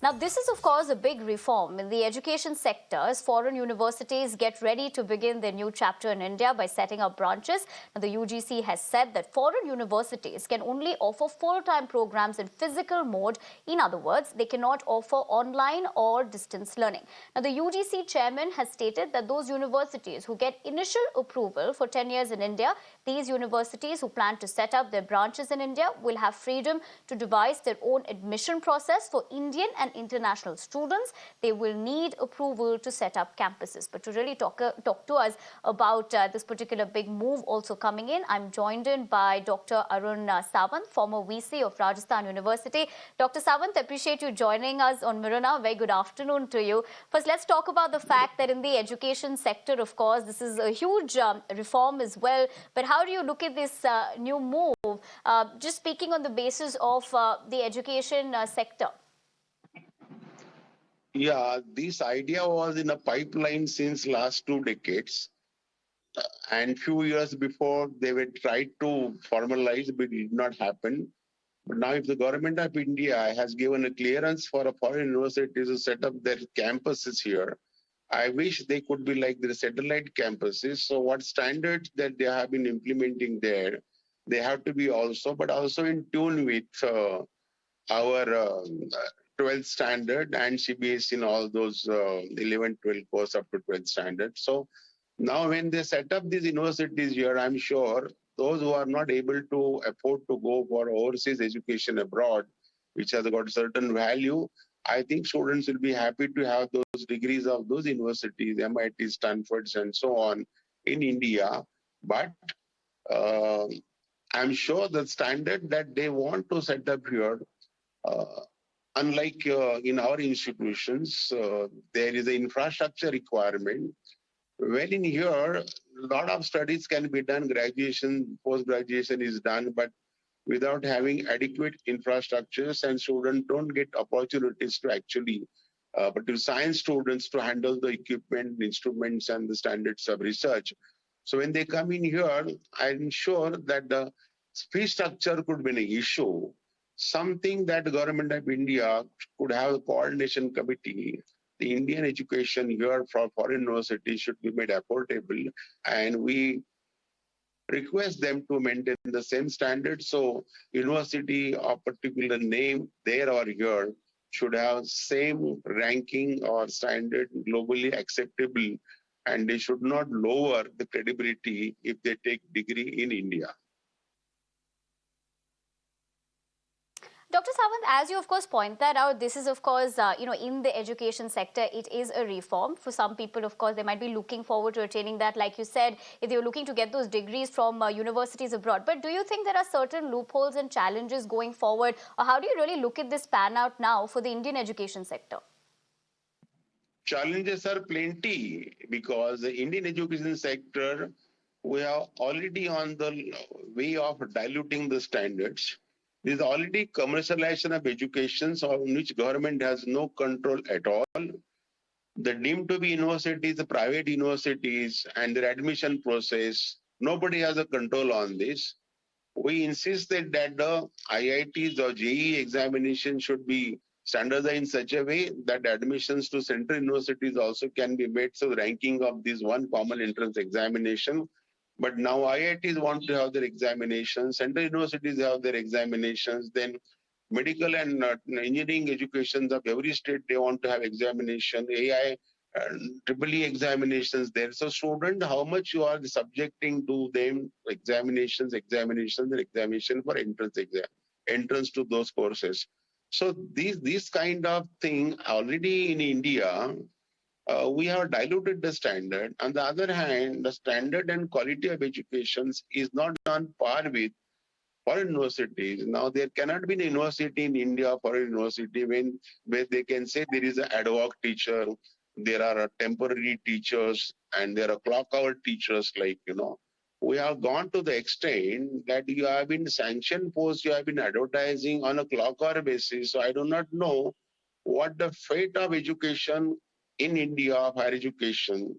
Now, this is, of course, a big reform in the education sector as foreign universities get ready to begin their new chapter in India by setting up branches. Now, the UGC has said that foreign universities can only offer full-time programs in physical mode. In other words, they cannot offer online or distance learning. Now, the UGC chairman has stated that those universities who get initial approval for 10 years in India, these universities who plan to set up their branches in India will have freedom to devise their own admission process for Indian and international students. They will need approval to set up campuses. But to really talk to us about this particular big move also coming in, I'm joined in by Dr. Arun Sawant, former VC of Rajasthan University. Dr. Sawant, I appreciate you joining us on Mirror Now. Very good afternoon to you. First, let's talk about the fact that in the education sector, of course, this is a huge reform as well. But how do you look at this new move? Just speaking on the basis of the education sector. Yeah, this idea was in a pipeline since last 2 decades. And few years before, they were tried to formalize, but it did not happen. But now, if the government of India has given a clearance for a foreign university to set up their campuses here, I wish they could be like the satellite campuses. So, what standards that they have been implementing there, they have to be also, but also in tune with our 12th standard and CBSE in all those 11, 12 course up to 12th standard. So now when they set up these universities here, I'm sure those who are not able to afford to go for overseas education abroad, which has got certain value, I think students will be happy to have those degrees of those universities, MIT, Stanfords, and so on in India. But uh, I'm sure the standard that they want to set up here, uh, unlike in our institutions, there is an infrastructure requirement. Well, in here, a lot of studies can be done, graduation, post-graduation is done, but without having adequate infrastructures, and students don't get opportunities to actually, but to science students to handle the equipment, instruments, and the standards of research. So when they come in here, I'm sure that the fee structure could be an issue. Something that the government of India could have a coordination committee. The Indian education here for foreign universities should be made affordable, and we request them to maintain the same standard. So university of particular name there or here should have same ranking or standard globally acceptable, and they should not lower the credibility if they take degree in India. Dr. Sawant, as you of course point that out, this is of course, in the education sector, it is a reform. For some people, of course, they might be looking forward to attaining that, like you said, if they're looking to get those degrees from universities abroad. But do you think there are certain loopholes and challenges going forward? Or how do you really look at this pan out now for the Indian education sector? Challenges are plenty because the Indian education sector, we are already on the way of diluting the standards. There is already commercialization of education on which government has no control at all. The deemed to be universities, the private universities, and their admission process, nobody has a control on this. We insisted that the IITs or JEE examination should be standardized in such a way that admissions to central universities also can be made so ranking of this one common entrance examination. But now IITs want to have their examinations, central universities have their examinations, then medical and engineering educations of every state, they want to have examination, AI, triple E examinations there. So student, how much you are subjecting to them examination for entrance exam, entrance to those courses. So these kind of thing already in India, we have diluted the standard. On the other hand, the standard and quality of education is not on par with foreign universities. Now, there cannot be a university in India, foreign university, where they can say there is an ad hoc teacher, there are temporary teachers, and there are clock hour teachers, We have gone to the extent that you have been sanctioned posts, you have been advertising on a clock hour basis. So I do not know what the fate of education in India, of higher education,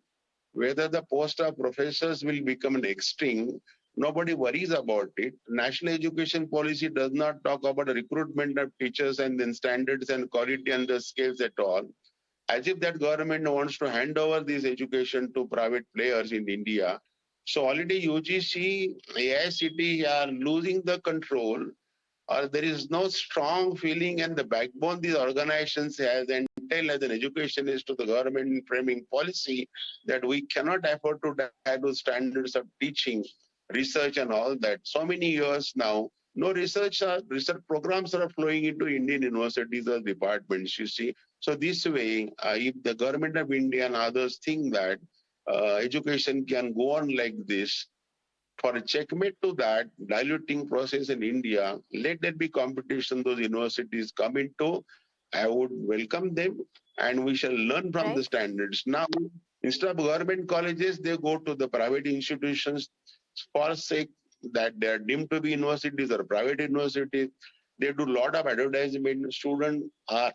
whether the post of professors will become an extinct. Nobody worries about it. National education policy does not talk about the recruitment of teachers and then standards and quality and the skills at all. As if that government wants to hand over this education to private players in India. So already UGC, AICT are losing the control, or there is no strong feeling and the backbone these organizations has and tell as an educationist to the government framing policy that we cannot afford to have those standards of teaching, research and all that. So many years now, no research programs are flowing into Indian universities or departments, you see. So this way, if the government of India and others think that education can go on like this, for a checkmate to that diluting process in India, let there be competition. Those universities come into, I would welcome them, and we shall learn from the Right. standards. Now, instead of government colleges, they go to the private institutions for sake that they are deemed to be universities or private universities. They do a lot of advertisement. Students are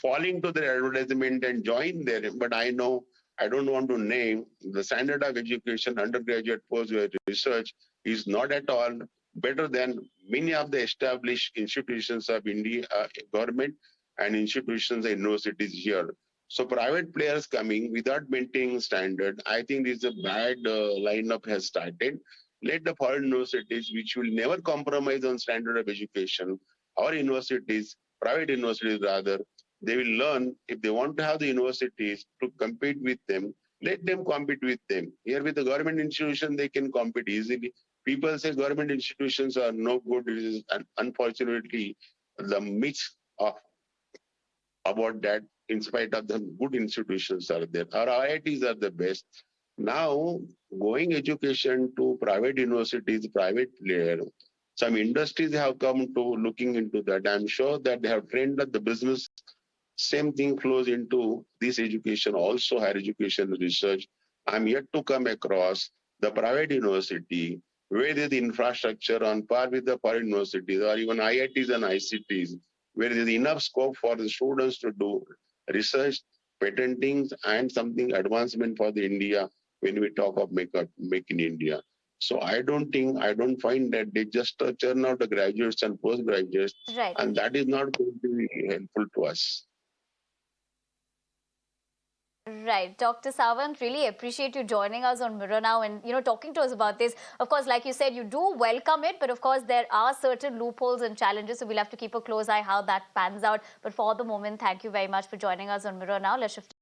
falling to their advertisement and join there. But I know, I don't want to name, the standard of education, undergraduate, postgraduate research is not at all better than many of the established institutions of India, government and institutions and universities here. So private players coming without maintaining standard, I think this is a bad lineup has started. Let the foreign universities, which will never compromise on standard of education, our universities, private universities rather, they will learn if they want to have the universities to compete with them, let them compete with them. Here with the government institution, they can compete easily. People say government institutions are no good. It is unfortunately the myth of about that in spite of the good institutions are there. Our IITs are the best. Now, going education to private universities, private player, some industries have come to looking into that. I'm sure that they have trained up the business. Same thing flows into this education, also higher education research. I'm yet to come across the private university where there's the infrastructure on par with the foreign universities or even IITs and ICTs, where there's enough scope for the students to do research, patenting, and something advancement for the India when we talk of make in India. So I don't find that they just churn out the graduates and postgraduates, Right. and that is not going to be helpful to us. Right. Dr. Sawant, really appreciate you joining us on Mirror Now and, talking to us about this. Of course, like you said, you do welcome it, but of course, there are certain loopholes and challenges, so we'll have to keep a close eye how that pans out. But for the moment, thank you very much for joining us on Mirror Now. Let's shift